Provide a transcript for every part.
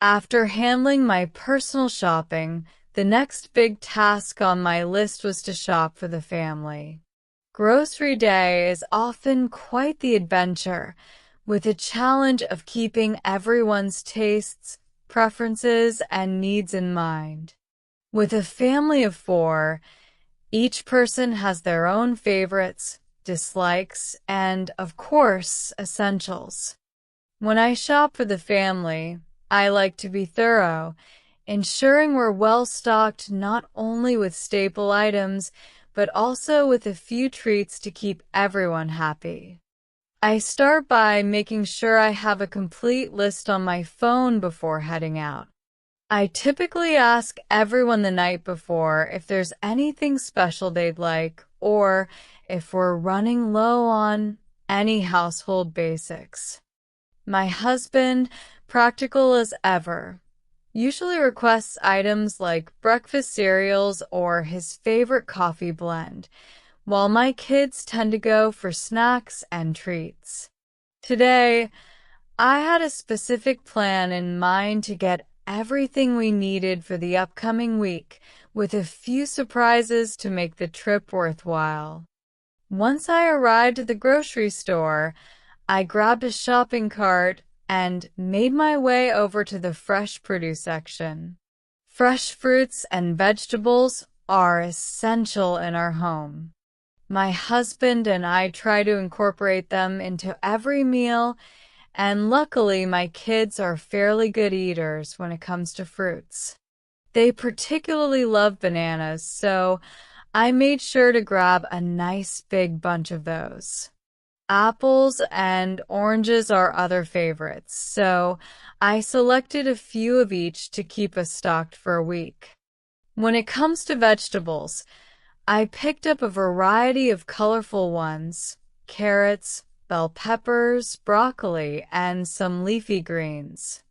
After handling my personal shopping, the next big task on my list was to shop for the family. Grocery day is often quite the adventure, with the challenge of keeping everyone's tastes, preferences, and needs in mind. With a family of 4, each person has their own favorites, dislikes, and, of course, essentials. When I shop for the family, I like to be thorough, ensuring we're well-stocked not only with staple items, but also with a few treats to keep everyone happy. I start by making sure I have a complete list on my phone before heading out. I typically ask everyone the night before if there's anything special they'd like, or if we're running low on any household basics. My husband, practical as ever, usually requests items like breakfast cereals or his favorite coffee blend, while my kids tend to go for snacks and treats. Today, I had a specific plan in mind to get everything we needed for the upcoming week, with a few surprises to make the trip worthwhile. Once I arrived at the grocery store, I grabbed a shopping cart and made my way over to the fresh produce section. Fresh fruits and vegetables are essential in our home. My husband and I try to incorporate them into every meal, and luckily my kids are fairly good eaters when it comes to fruits. They particularly love bananas, so I made sure to grab a nice big bunch of those. Apples and oranges are other favorites, so I selected a few of each to keep us stocked for a week. When it comes to vegetables, I picked up a variety of colorful ones: carrots, bell peppers, broccoli, and some leafy greens.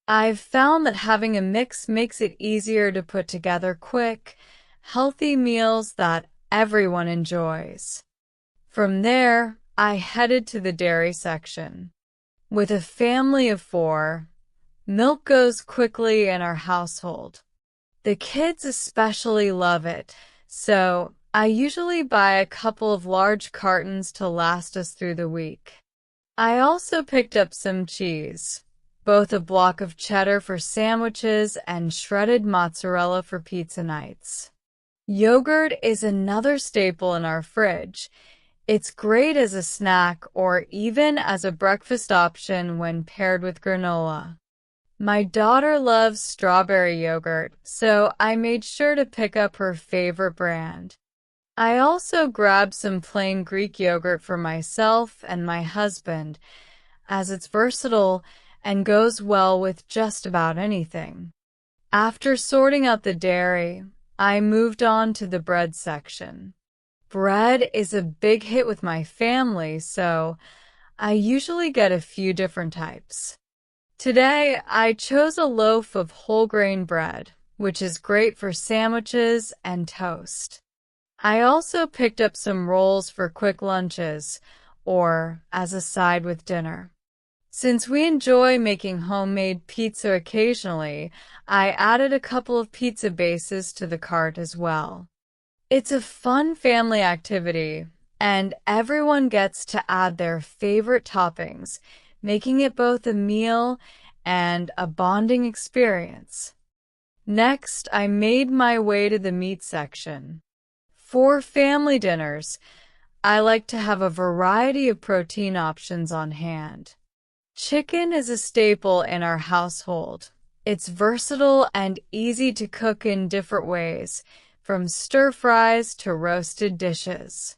I've found that having a mix makes it easier to put together quick, healthy meals that everyone enjoys. From there, I headed to the dairy section. With a family of 4, milk goes quickly in our household. The kids especially love it, so I usually buy a couple of large cartons to last us through the week. I also picked up some cheese, both a block of cheddar for sandwiches and shredded mozzarella for pizza nights. Yogurt is another staple in our fridge. It's great as a snack or even as a breakfast option when paired with granola. My daughter loves strawberry yogurt, so I made sure to pick up her favorite brand. I also grabbed some plain Greek yogurt for myself and my husband, as it's versatile and goes well with just about anything. After sorting out the dairy, I moved on to the bread section. Bread is a big hit with my family, so I usually get a few different types. Today, I chose a loaf of whole grain bread, which is great for sandwiches and toast. I also picked up some rolls for quick lunches, or as a side with dinner. Since we enjoy making homemade pizza occasionally, I added a couple of pizza bases to the cart as well. It's a fun family activity, and everyone gets to add their favorite toppings, making it both a meal and a bonding experience. Next, I made my way to the meat section. For family dinners, I like to have a variety of protein options on hand. Chicken is a staple in our household. It's versatile and easy to cook in different ways, from stir-fries to roasted dishes.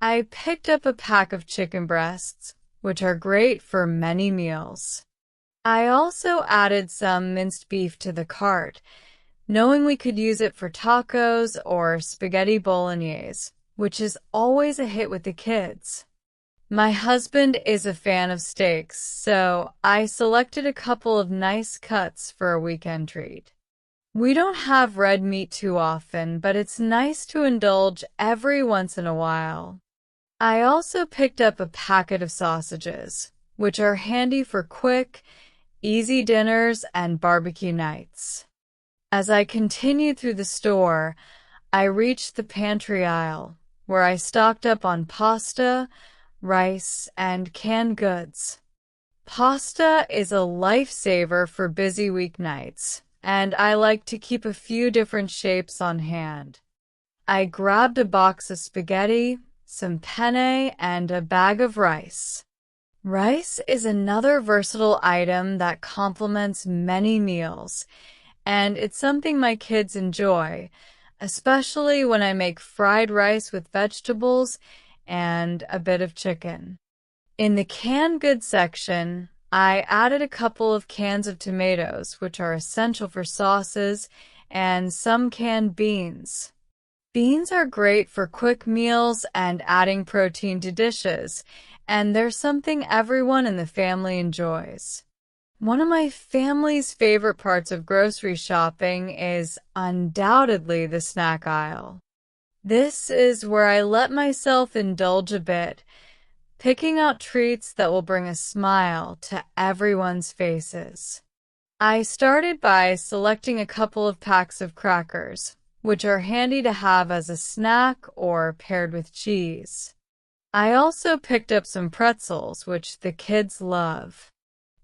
I picked up a pack of chicken breasts, which are great for many meals. I also added some minced beef to the cart, knowing we could use it for tacos or spaghetti bolognese, which is always a hit with the kids. My husband is a fan of steaks, so I selected a couple of nice cuts for a weekend treat. We don't have red meat too often, but it's nice to indulge every once in a while. I also picked up a packet of sausages, which are handy for quick, easy dinners, and barbecue nights. As I continued through the store, I reached the pantry aisle, where I stocked up on pasta, rice, and canned goods. Pasta is a lifesaver for busy weeknights, and I like to keep a few different shapes on hand. I grabbed a box of spaghetti, some penne, and a bag of rice. Rice is another versatile item that complements many meals, and it's something my kids enjoy, especially when I make fried rice with vegetables and a bit of chicken. In the canned goods section, I added a couple of cans of tomatoes, which are essential for sauces, and some canned beans. Beans are great for quick meals and adding protein to dishes, and they're something everyone in the family enjoys. One of my family's favorite parts of grocery shopping is undoubtedly the snack aisle. This is where I let myself indulge a bit, picking out treats that will bring a smile to everyone's faces. I started by selecting a couple of packs of crackers, which are handy to have as a snack or paired with cheese. I also picked up some pretzels, which the kids love.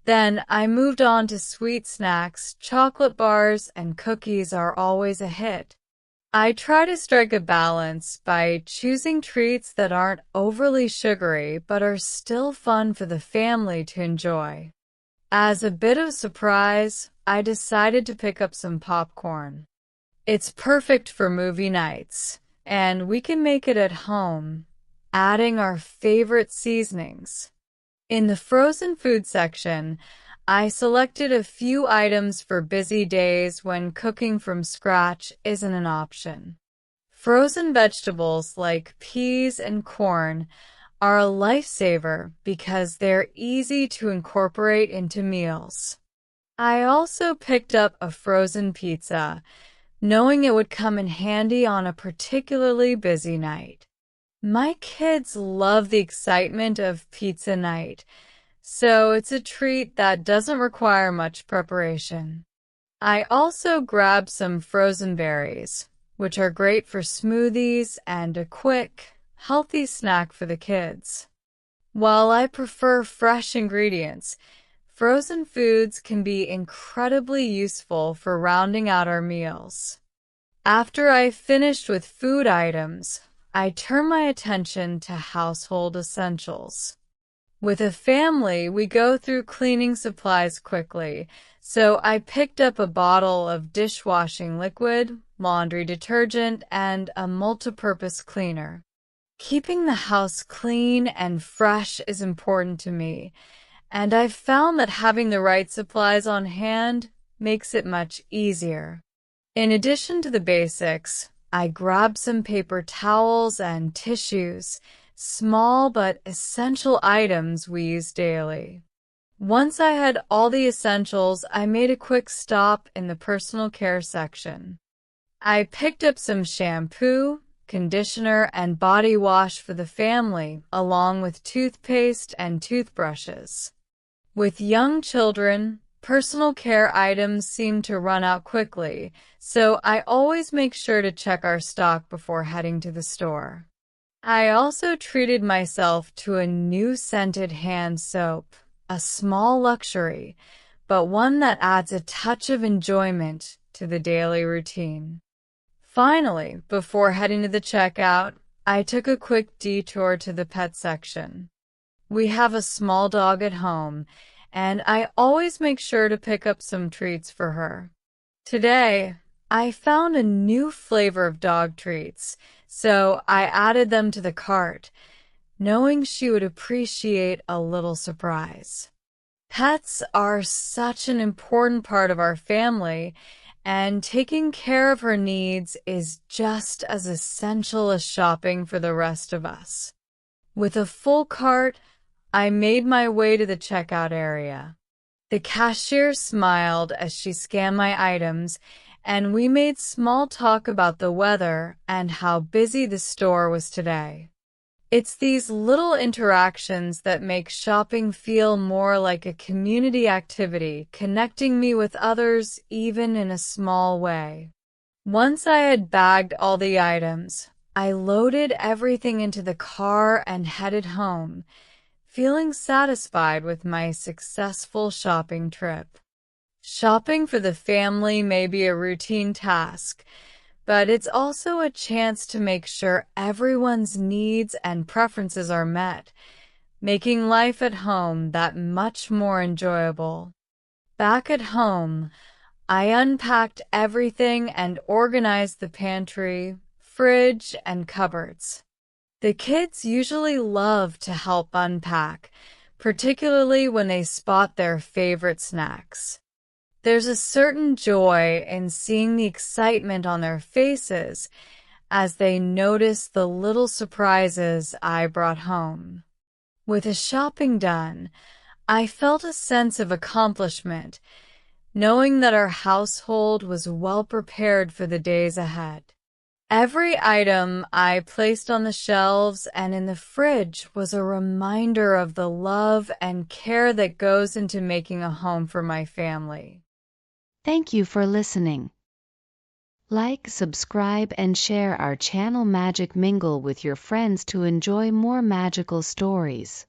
Then I moved on to sweet snacks. Chocolate bars and cookies are always a hit. I try to strike a balance by choosing treats that aren't overly sugary but are still fun for the family to enjoy. As a bit of a surprise, I decided to pick up some popcorn. It's perfect for movie nights, and we can make it at home, adding our favorite seasonings. In the frozen food section, I selected a few items for busy days when cooking from scratch isn't an option. Frozen vegetables like peas and corn are a lifesaver because they're easy to incorporate into meals. I also picked up a frozen pizza, knowing it would come in handy on a particularly busy night. My kids love the excitement of pizza night, so it's a treat that doesn't require much preparation. I also grabbed some frozen berries, which are great for smoothies and a quick, healthy snack for the kids. While I prefer fresh ingredients, frozen foods can be incredibly useful for rounding out our meals. After I finished with food items, I turn my attention to household essentials. With a family, we go through cleaning supplies quickly, so I picked up a bottle of dishwashing liquid, laundry detergent, and a multipurpose cleaner. Keeping the house clean and fresh is important to me, and I've found that having the right supplies on hand makes it much easier. In addition to the basics, I grabbed some paper towels and tissues, small but essential items we use daily. Once I had all the essentials, I made a quick stop in the personal care section. I picked up some shampoo, conditioner, and body wash for the family, along with toothpaste and toothbrushes. With young children, personal care items seem to run out quickly, so I always make sure to check our stock before heading to the store. I also treated myself to a new scented hand soap, a small luxury, but one that adds a touch of enjoyment to the daily routine. Finally, before heading to the checkout, I took a quick detour to the pet section. We have a small dog at home, and I always make sure to pick up some treats for her. Today, I found a new flavor of dog treats, so I added them to the cart, knowing she would appreciate a little surprise. Pets are such an important part of our family, and taking care of her needs is just as essential as shopping for the rest of us. With a full cart, I made my way to the checkout area. The cashier smiled as she scanned my items, and we made small talk about the weather and how busy the store was today. It's these little interactions that make shopping feel more like a community activity, connecting me with others even in a small way. Once I had bagged all the items, I loaded everything into the car and headed home, feeling satisfied with my successful shopping trip. Shopping for the family may be a routine task, but it's also a chance to make sure everyone's needs and preferences are met, making life at home that much more enjoyable. Back at home, I unpacked everything and organized the pantry, fridge, and cupboards. The kids usually love to help unpack, particularly when they spot their favorite snacks. There's a certain joy in seeing the excitement on their faces as they notice the little surprises I brought home. With the shopping done, I felt a sense of accomplishment, knowing that our household was well prepared for the days ahead. Every item I placed on the shelves and in the fridge was a reminder of the love and care that goes into making a home for my family. Thank you for listening. Like, subscribe, and share our channel Magic Mingle with your friends to enjoy more magical stories.